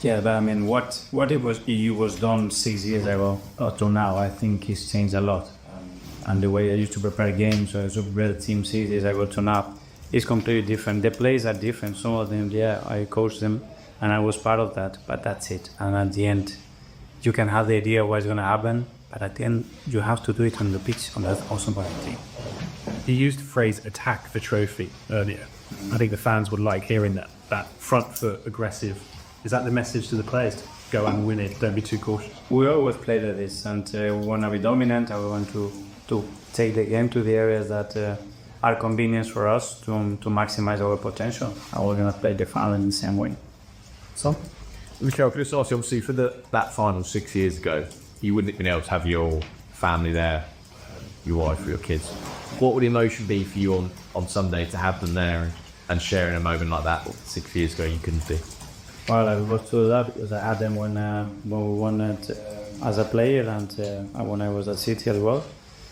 Yeah, but I mean, what it was done 6 years ago to now, I think it's changed a lot. And the way I used to prepare games, or I used to prepare the team 6 years ago to now, is completely different. The players are different. Some of them, yeah, I coached them, and I was part of that. But that's it. And at the end, you can have the idea of what's going to happen, but at the end, you have to do it on the pitch, on that awesome team. You used the phrase "attack the trophy" earlier. I think the fans would like hearing that front foot, aggressive. Is that the message to the players? To go and win it. Don't be too cautious. We always play like this, and we want to be dominant, and we want to take the game to the areas that are convenient for us to maximize our potential. And we're going to play the final in the same way. So, Mikel, can I just ask you, obviously, for that final 6 years ago, you wouldn't have been able to have your family there, your wife or your kids. What would the emotion be for you on Sunday to have them there and sharing a moment like that 6 years ago you couldn't be? Well, I was too loved because I had them when we won it as a player and when I was at City as well.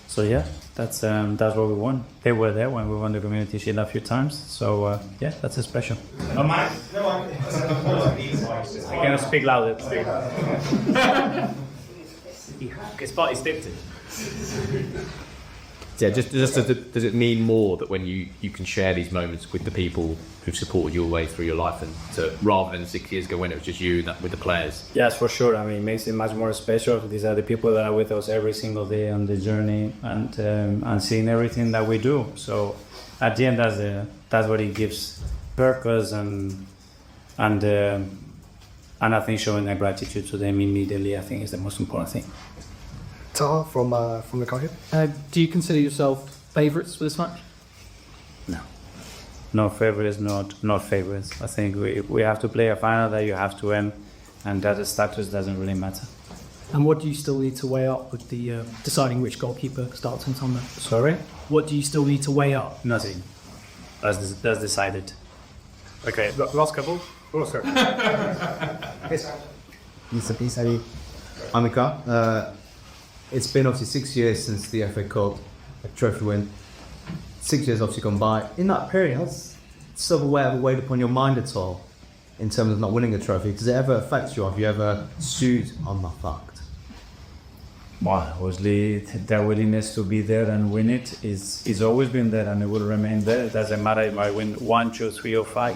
So yeah, that's what we won. They were there when we won the Community Shield a few times. So yeah, that's a special. Oh, Mike? No, I can speak louder. it's part stipped it. Yeah, just does it mean more that when you can share these moments with the people who've supported you all the way through your life, and rather than 6 years ago when it was just you with the players? Yes, for sure. I mean, it makes it much more special. These are the people that are with us every single day on the journey and seeing everything that we do. So at the end, that's what it gives purpose and I think showing a gratitude to them immediately, I think, is the most important thing. Tar from the car here. Do you consider yourself favourites for this match? No favourites, not favourites. I think we have to play a final that you have to win, and that the status doesn't really matter. And what do you still need to weigh up with the deciding which goalkeeper starts on Sunday? Sorry? What do you still need to weigh up? Nothing. That's decided. Okay, last couple. Oh, sorry. Yes. Mr. Pisari. I'm Mikel. It's been obviously 6 years since the FA Cup trophy win. 6 years obviously gone by. In that period, has silverware ever weighed upon your mind at all in terms of not winning a trophy? Does it ever affect you? Have you ever stewed on that fact? Well, obviously, their willingness to be there and win it is always been there, and it will remain there. It doesn't matter if I win 1, 2, 3, or 5.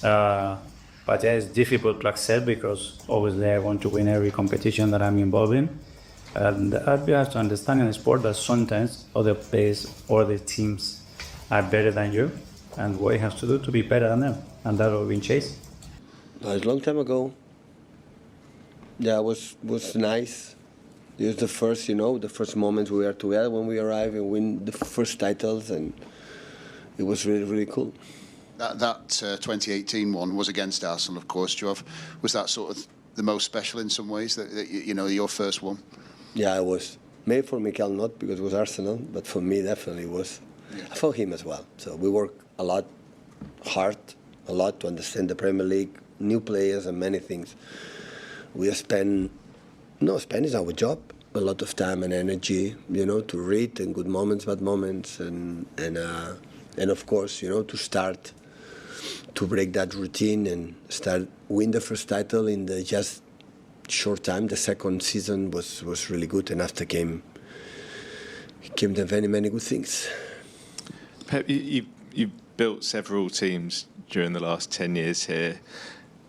But yeah, it's difficult to accept because obviously I want to win every competition that I'm involved in. And you have to understand in the sport that sometimes other players or the teams are better than you, and what you have to do to be better than them, and that's what we've been chasing. It was a long time ago. Yeah, it was nice. It was the first moment we were together when we arrived and win the first titles, and it was really, really cool. That 2018 one was against Arsenal, of course, Jov. Was that sort of the most special in some ways, that your first one? Yeah, it was. Maybe for Mikel not, because it was Arsenal, but for me definitely it was. Yeah. For him as well. So we work hard to understand the Premier League, new players and many things. We spend is our job, a lot of time and energy, to read in good moments, bad moments, and of course, to start to break that routine and win the first title in the just short time. The second season was really good, and after came the very many good things. Pep, you built several teams during the last 10 years here.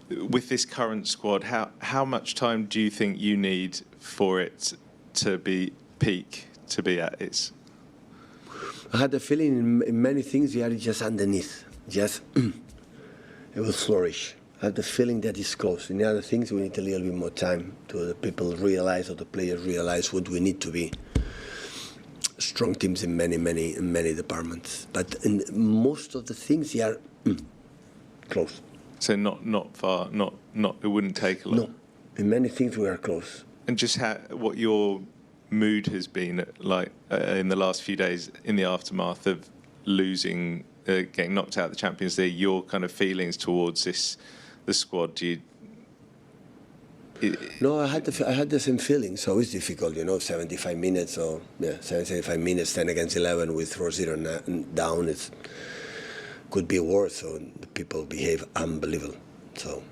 With this current squad, how much time do you think you need for it to be peak, to be at its? I had the feeling in many things we are just underneath, it will flourish. I have the feeling that it's close. In the other things, we need a little bit more time to the people realize, or the players realize what we need to be. Strong teams in many departments, but in most of the things, they are close. So not far, not it wouldn't take a lot. No, in many things we are close. And just what your mood has been like in the last few days in the aftermath of losing, getting knocked out of the Champions League. Your kind of feelings towards the squad. No, I had the same feeling. So it's difficult, 75 minutes or 75 minutes, 10 against 11 with 4-0 down. It could be worse. So the people behave unbelievable. So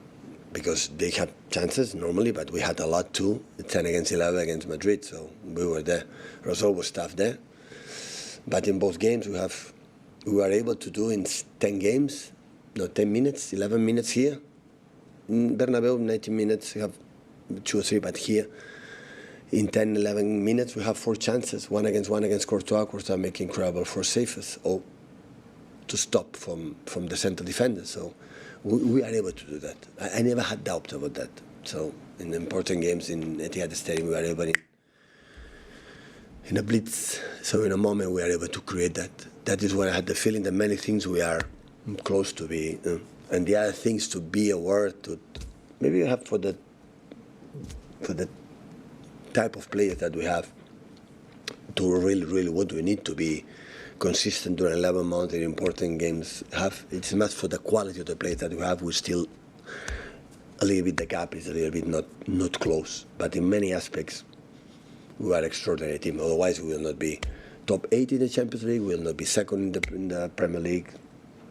because they had chances normally, but we had a lot too. 10 against 11 against Madrid, so we were there. Result was tough there. But in both games, we were able to do in 10 games, 10 minutes, 11 minutes here. In Bernabeu, 90 minutes, we have 2 or 3, but here, in 10, 11 minutes, we have 4 chances, one against Courtois. Courtois making incredible 4 saves, or to stop from the central defender. So we are able to do that. I never had doubt about that. So in the important games in Etihad Stadium, we were able in a blitz. So in a moment, we are able to create that. That is when I had the feeling that many things we are close to be, and the other things to be aware to. Maybe you have for the type of players that we have to really what we need to be consistent during 11 months in important games have. It's much for the quality of the players that we have. We still a little bit, the gap is a little bit not close, but in many aspects we are an extraordinary team. Otherwise we will not be top 8 in the Champions League, we will not be second in the Premier League,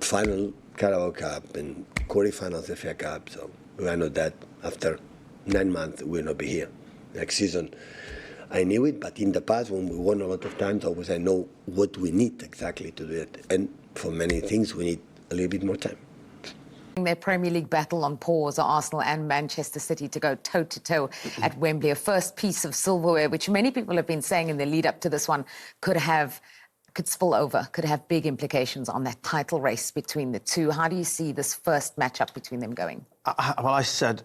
final Carabao Cup and quarterfinals FA Cup. So we are not that. After 9 months we will not be here. Next season I knew it, but in the past when we won a lot of times, always I know what we need exactly to do it. And for many things we need a little bit more time. Their Premier League battle on pause are Arsenal and Manchester City to go toe-to-toe at Wembley. A first piece of silverware, which many people have been saying in the lead up to this one, could spill over, could have big implications on that title race between the two. How do you see this first matchup between them going? Well, I said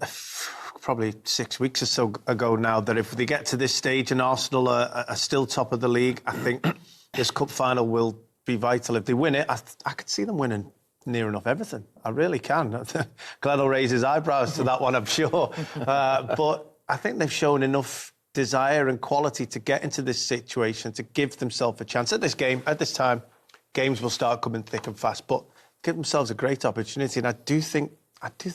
probably 6 weeks or so ago now that if they get to this stage and Arsenal are still top of the league, I think this cup final will be vital. If they win it, I could see them winning near enough everything. I really can. Glenn will raise his eyebrows to that one, I'm sure. But I think they've shown enough desire and quality to get into this situation, to give themselves a chance. At this time, games will start coming thick and fast, but give themselves a great opportunity. And I do think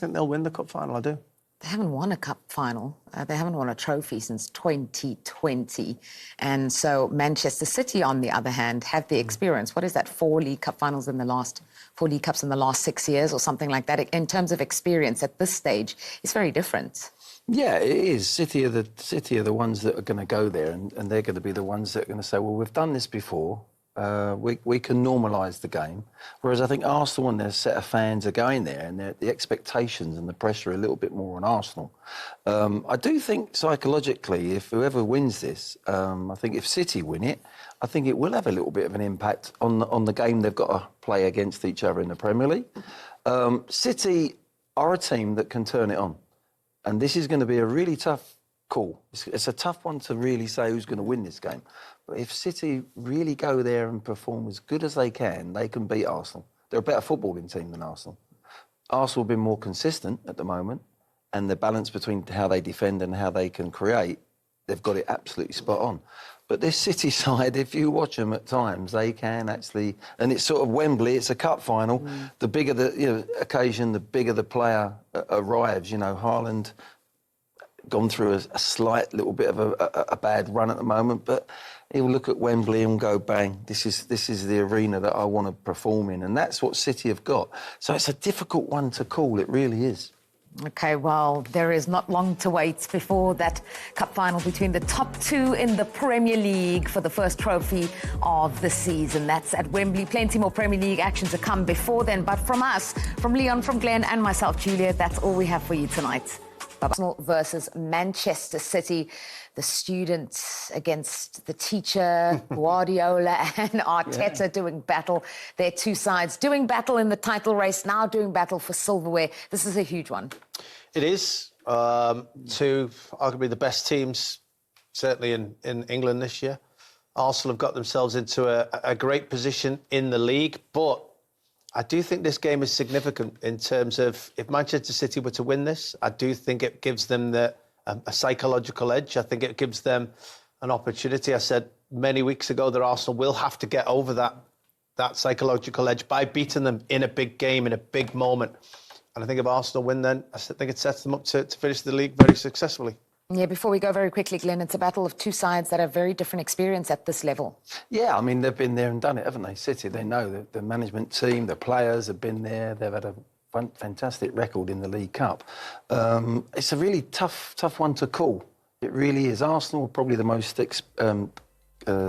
they'll win the cup final, I do. They haven't won a cup final. They haven't won a trophy since 2020. And so Manchester City, on the other hand, have the experience. What is that, 4 League Cup finals in the last, 4 League Cups in the last 6 years or something like that? In terms of experience at this stage, it's very different. Yeah, it is. City are the ones that are going to go there, and they're going to be the ones that are going to say, well, we've done this before. We can normalise the game. Whereas I think Arsenal and their set of fans are going there, and the expectations and the pressure are a little bit more on Arsenal. I do think psychologically, if whoever wins this, I think if City win it, I think it will have a little bit of an impact on the game they've got to play against each other in the Premier League. City are a team that can turn it on. And this is going to be a really tough call. It's a tough one to really say who's going to win this game. But if City really go there and perform as good as they can beat Arsenal. They're a better footballing team than Arsenal. Arsenal have been more consistent at the moment, and the balance between how they defend and how they can create, they've got it absolutely spot on. But this City side, if you watch them at times, they can actually... And it's sort of Wembley, it's a cup final. The bigger the occasion, the bigger the player arrives. Haaland gone through a slight little bit of a bad run at the moment, but he'll look at Wembley and go, bang, this is the arena that I want to perform in. And that's what City have got. So it's a difficult one to call, it really is. OK, well, there is not long to wait before that cup final between the top 2 in the Premier League for the first trophy of the season. That's at Wembley. Plenty more Premier League action to come before then. But from us, from Leon, from Glenn and myself, Julia, that's all we have for you tonight. Arsenal versus Manchester City. The students against the teacher, Guardiola and Arteta doing battle. Their two sides doing battle in the title race, now doing battle for silverware. This is a huge one. It is. Two arguably the best teams, certainly in England this year. Arsenal have got themselves into a great position in the league, but I do think this game is significant in terms of if Manchester City were to win this, I do think it gives them a psychological edge. I think it gives them an opportunity. I said many weeks ago that Arsenal will have to get over that psychological edge by beating them in a big game, in a big moment. And I think if Arsenal win then, I think it sets them up to finish the league very successfully. Yeah, before we go very quickly, Glenn, it's a battle of two sides that have very different experience at this level. Yeah, I mean, they've been there and done it, haven't they? City, they know the management team, the players have been there. They've had a fantastic record in the League Cup. It's a really tough one to call. It really is. Arsenal are probably the most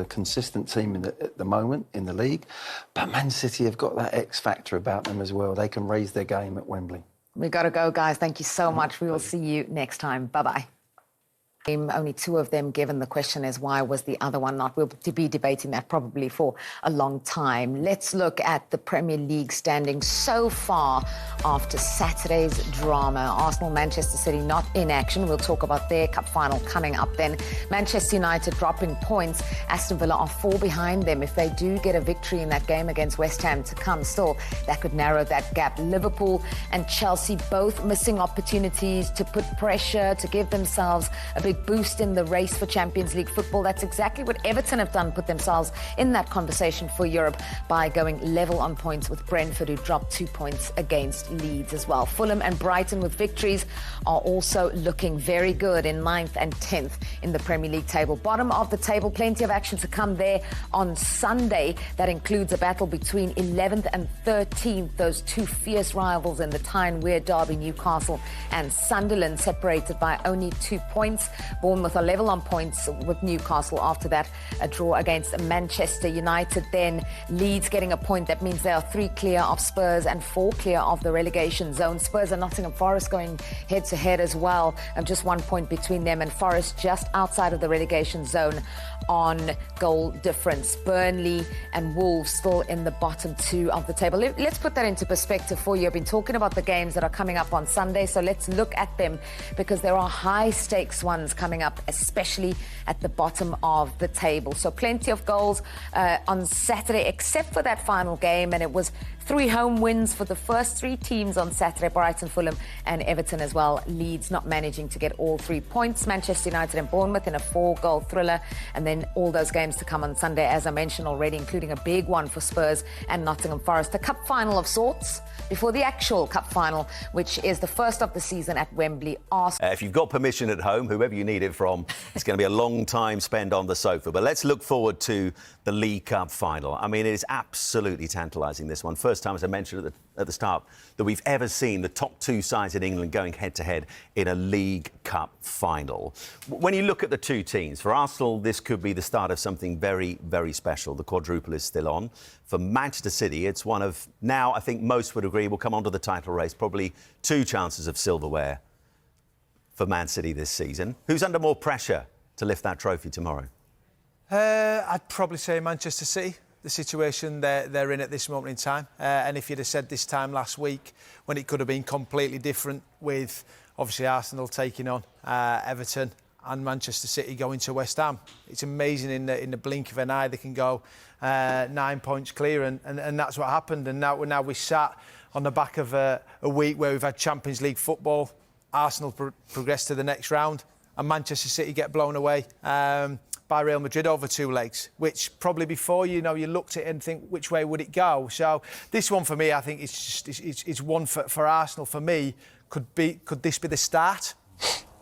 consistent team at the moment in the league, but Man City have got that X factor about them as well. They can raise their game at Wembley. We got to go, guys. Thank you so much. We will see you next time. Bye-bye. Only two of them given. The question is, why was the other one not? We'll be debating that probably for a long time. Let's look at the Premier League standings so far after Saturday's drama. Arsenal, Manchester City not in action. We'll talk about their cup final coming up then. Manchester United dropping points. Aston Villa are 4 behind them. If they do get a victory in that game against West Ham to come still, that could narrow that gap. Liverpool and Chelsea both missing opportunities to put pressure, to give themselves a big boost in the race for Champions League football. That's exactly what Everton have done, put themselves in that conversation for Europe by going level on points with Brentford, who dropped 2 points against Leeds as well. Fulham and Brighton with victories are also looking very good in 9th and 10th in the Premier League table. Bottom of the table, plenty of action to come there on Sunday. That includes a battle between 11th and 13th, those two fierce rivals in the Tyne-Wear derby, Newcastle and Sunderland, separated by only 2 points. Bournemouth are level on points with Newcastle. After that, a draw against Manchester United. Then Leeds getting a point. That means they are 3 clear of Spurs and 4 clear of the relegation zone. Spurs and Nottingham Forest going head-to-head as well. And just 1 point between them and Forest just outside of the relegation zone on goal difference. Burnley and Wolves still in the bottom 2 of the table. Let's put that into perspective for you. I've been talking about the games that are coming up on Sunday, so let's look at them because there are high-stakes ones coming up, especially at the bottom of the table. So plenty of goals on Saturday, except for that final game, and it was 3 home wins for the first 3 teams on Saturday, Brighton, Fulham and Everton as well. Leeds not managing to get all 3 points. Manchester United and Bournemouth in a 4-goal thriller. And then all those games to come on Sunday, as I mentioned already, including a big one for Spurs and Nottingham Forest. A cup final of sorts before the actual cup final, which is the first of the season at Wembley. If you've got permission at home, whoever you need it from, it's going to be a long time spent on the sofa. But let's look forward to the League Cup final. I mean, it is absolutely tantalising, this one. First time, as I mentioned at the start, that we've ever seen the top 2 sides in England going head-to-head in a League Cup final. When you look at the 2 teams, for Arsenal, this could be the start of something very, very special. The quadruple is still on. For Manchester City, it's one of, now I think most would agree, will come onto the title race, probably 2 chances of silverware for Man City this season. Who's under more pressure to lift that trophy tomorrow? I'd probably say Manchester City. The situation they're in at this moment in time. And if you'd have said this time last week, when it could have been completely different, with obviously Arsenal taking on Everton and Manchester City going to West Ham, it's amazing in the blink of an eye they can go 9 points clear, and that's what happened. And now we sat on the back of a week where we've had Champions League football. Arsenal progress to the next round, and Manchester City get blown away by Real Madrid over 2 legs, which probably before, you looked at it and think, which way would it go? So this one for me, I think it's one for Arsenal. For me, could this be the start?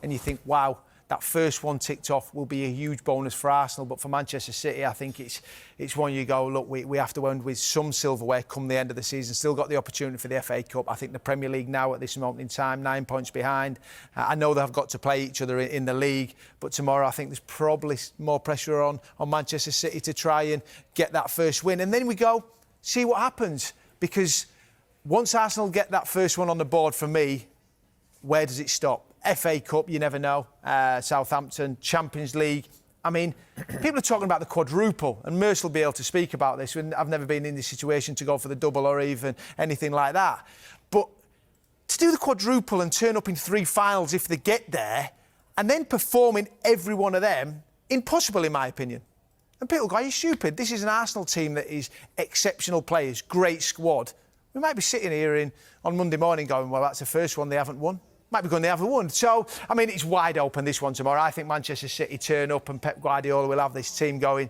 And you think, wow, that first one ticked off will be a huge bonus for Arsenal. But for Manchester City, I think it's one you go, look, we have to end with some silverware come the end of the season. Still got the opportunity for the FA Cup. I think the Premier League now at this moment in time, 9 points behind. I know they've got to play each other in the league, but tomorrow I think there's probably more pressure on Manchester City to try and get that first win. And then we go, see what happens. Because once Arsenal get that first one on the board, for me, where does it stop? FA Cup, you never know. Southampton, Champions League. I mean, people are talking about the quadruple, and Merce will be able to speak about this. I've never been in this situation to go for the double or even anything like that. But to do the quadruple and turn up in 3 finals if they get there, and then perform in every one of them, impossible in my opinion. And people go, are you stupid? This is an Arsenal team that is exceptional players, great squad. We might be sitting here on Monday morning going, well, that's the first one they haven't won. Might be going they haven't won. So, I mean, it's wide open, this one tomorrow. I think Manchester City turn up and Pep Guardiola will have this team going,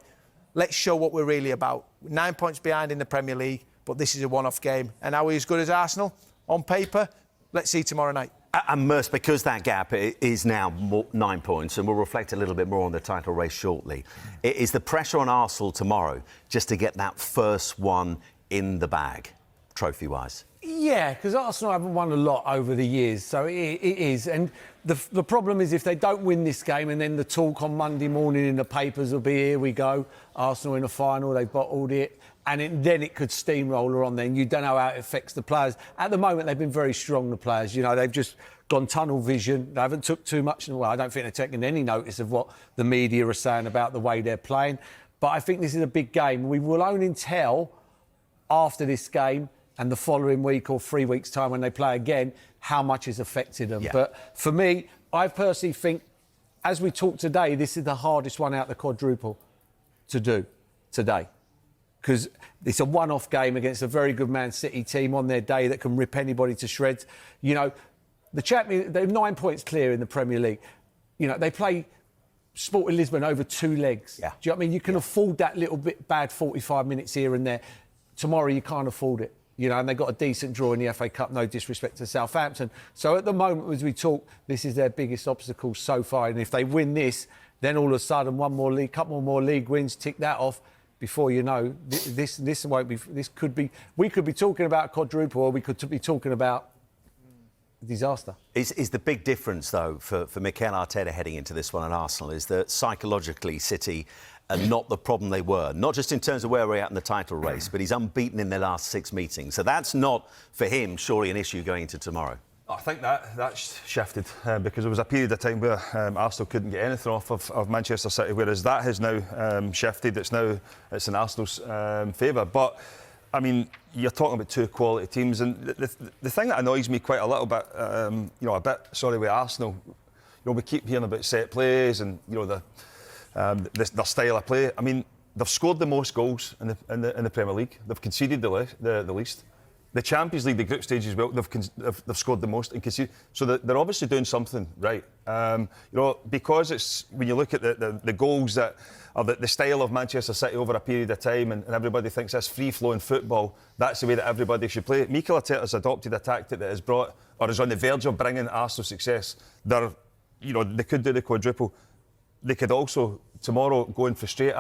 let's show what we're really about. 9 points behind in the Premier League, but this is a one-off game. And are we as good as Arsenal? On paper, let's see tomorrow night. And Merce, because that gap is now 9 points, and we'll reflect a little bit more on the title race shortly, is the pressure on Arsenal tomorrow just to get that first one in the bag, trophy-wise? Yeah, because Arsenal haven't won a lot over the years, so it is. And the problem is if they don't win this game and then the talk on Monday morning in the papers will be, here we go, Arsenal in the final, they bottled it, and then it could steamroller on then. You don't know how it affects the players. At the moment, they've been very strong, the players. You know, they've just gone tunnel vision. They haven't took too much. Well, I don't think they're taking any notice of what the media are saying about the way they're playing. But I think this is a big game. We will only tell after this game and the following week or 3 weeks' time when they play again, how much has affected them. Yeah. But for me, I personally think, as we talk today, this is the hardest one out of the quadruple to do today. Because it's a one-off game against a very good Man City team on their day that can rip anybody to shreds. You know, they're 9 points clear in the Premier League. You know, they play Sporting Lisbon over 2 legs. Yeah. Do you know what I mean? You can afford that little bit bad 45 minutes here and there. Tomorrow you can't afford it. You know, and they got a decent draw in the FA Cup, no disrespect to Southampton. So at the moment, as we talk, this is their biggest obstacle so far. And if they win this, then all of a sudden, couple more league wins, tick that off. Before you know, this won't be. This could be. We could be talking about quadruple, or we could be talking about disaster. Is the big difference, though, for Mikel Arteta heading into this one at Arsenal, is that psychologically City are not the problem they were, not just in terms of where we're at in the title race, but he's unbeaten in their last 6 meetings. So that's not, for him, surely an issue going into tomorrow. I think that's shifted because there was a period of time where Arsenal couldn't get anything off of Manchester City, whereas that has now shifted. It's in Arsenal's favour. But I mean, you're talking about 2 quality teams, and the thing that annoys me quite a little bit, with Arsenal, you know, we keep hearing about set plays and their style of play. I mean, they've scored the most goals in the Premier League. They've conceded the least. The Champions League, the group stage as well, they've scored the most and conceded. So they're obviously doing something right. Because it's when you look at the goals that are the style of Manchester City over a period of time, and everybody thinks that's free-flowing football. That's the way that everybody should play. Mikel Arteta has adopted a tactic that has brought, or is on the verge of bringing Arsenal success. They could do the quadruple. They could also tomorrow go and frustrate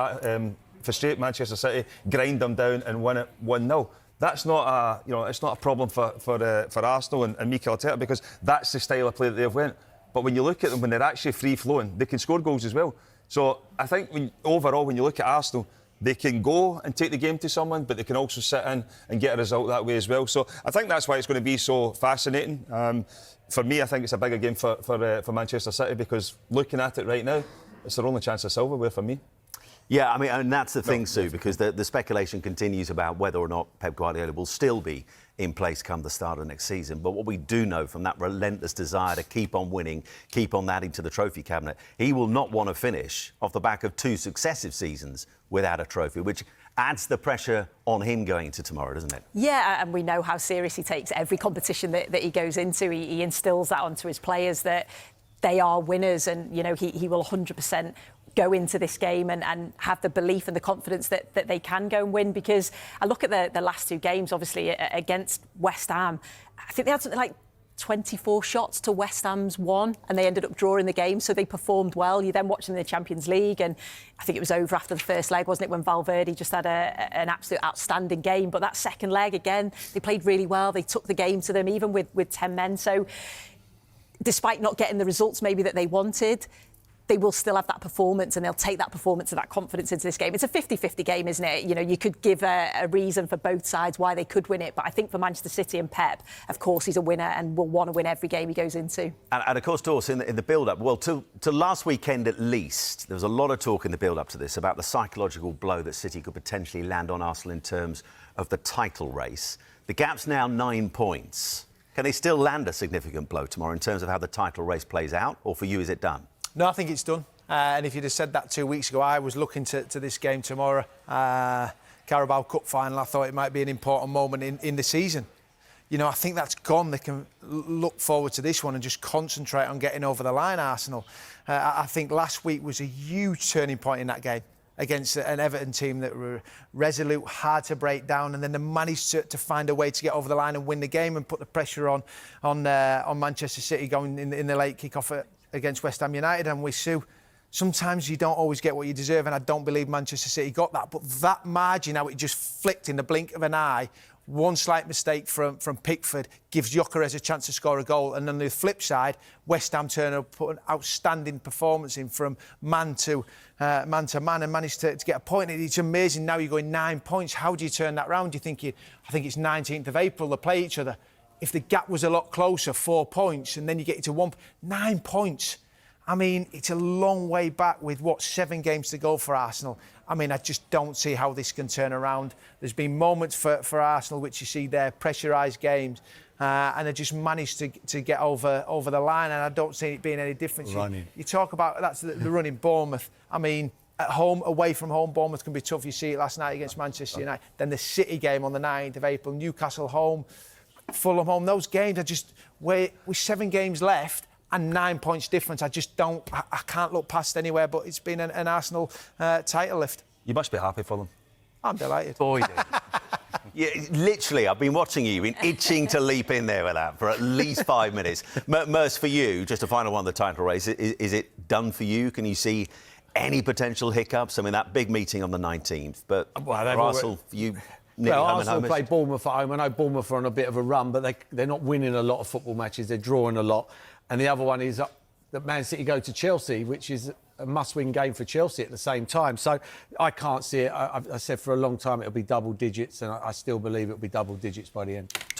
Manchester City, grind them down, and win it 1-0. That's not it's not a problem for Arsenal and Mikel Arteta, because that's the style of play that they've went. But when you look at them, when they're actually free flowing, they can score goals as well. So I think overall, when you look at Arsenal, they can go and take the game to someone, but they can also sit in and get a result that way as well. So I think that's why it's going to be so fascinating. For me, I think it's a bigger game for Manchester City, because looking at it right now, it's their only chance of silverware for me. Yeah, I mean, and that's the thing, Sue, because the speculation continues about whether or not Pep Guardiola will still be in place come the start of next season. But what we do know from that relentless desire to keep on winning, keep on adding to the trophy cabinet, he will not want to finish off the back of 2 successive seasons without a trophy, which adds the pressure on him going into tomorrow, doesn't it? Yeah, and we know how serious he takes every competition that he goes into. He instills that onto his players, that they are winners, and, you know, he will 100% go into this game and have the belief and the confidence that they can go and win. Because I look at the last 2 games, obviously, against West Ham. I think they had something like 24 shots to West Ham's 1, and they ended up drawing the game, so they performed well. You then watch them in the Champions League, and I think it was over after the first leg, wasn't it, when Valverde just had an absolute outstanding game. But that second leg, again, they played really well. They took the game to them, even with 10 men. So despite not getting the results maybe that they wanted, they will still have that performance, and they'll take that performance and that confidence into this game. It's a 50-50 game, isn't it? You know, you could give a reason for both sides why they could win it, but I think for Manchester City and Pep, of course, he's a winner and will want to win every game he goes into. And of course, Dawes, in the build-up, well, to last weekend at least, there was a lot of talk in the build-up to this about the psychological blow that City could potentially land on Arsenal in terms of the title race. The gap's now 9 points. Can they still land a significant blow tomorrow in terms of how the title race plays out, or for you, is it done? No, I think it's done. And if you'd have said that 2 weeks ago, I was looking to this game tomorrow, Carabao Cup final. I thought it might be an important moment in the season. You know, I think that's gone. They can look forward to this one and just concentrate on getting over the line, Arsenal. I think last week was a huge turning point in that game against an Everton team that were resolute, hard to break down, and then they managed to find a way to get over the line and win the game and put the pressure on Manchester City going in the late kick-off against West Ham United. And with Sue, sometimes you don't always get what you deserve, and I don't believe Manchester City got that. But that margin, how it just flicked in the blink of an eye, one slight mistake from Pickford gives Gyökeres a chance to score a goal. And on the flip side, West Ham turn up, put an outstanding performance in from man to man and managed to get a point. It's amazing now you're going 9 points. How do you turn that round? You're thinking, I think it's 19th of April, they play each other. If the gap was a lot closer, 4 points, and then you get it to 9 points. I mean, it's a long way back with, 7 games to go for Arsenal. I mean, I just don't see how this can turn around. There's been moments for Arsenal, which you see there, pressurised games, and they just managed to get over the line, and I don't see it being any different. You talk about, that's the run in Bournemouth. I mean, at home, away from home, Bournemouth can be tough. You see it last night against Manchester United. Then the City game on the 9th of April, Newcastle home, Fulham home. Those games are just, with 7 games left, and 9 points difference, I can't look past anywhere, but it's been an Arsenal title lift. You must be happy for them. I'm delighted. Boy, Yeah, literally, I've been watching you, been itching to leap in there with that for at least 5 minutes. Merce, for you, just a final one, the title race, is it done for you? Can you see any potential hiccups? I mean, that big meeting on the 19th, but Arsenal, you... Well, Arsenal play Bournemouth at home. I know Bournemouth are on a bit of a run, but they're not winning a lot of football matches. They're drawing a lot. And the other one is that Man City go to Chelsea, which is a must-win game for Chelsea at the same time. So I can't see it. I said for a long time it'll be double digits, and I still believe it'll be double digits by the end.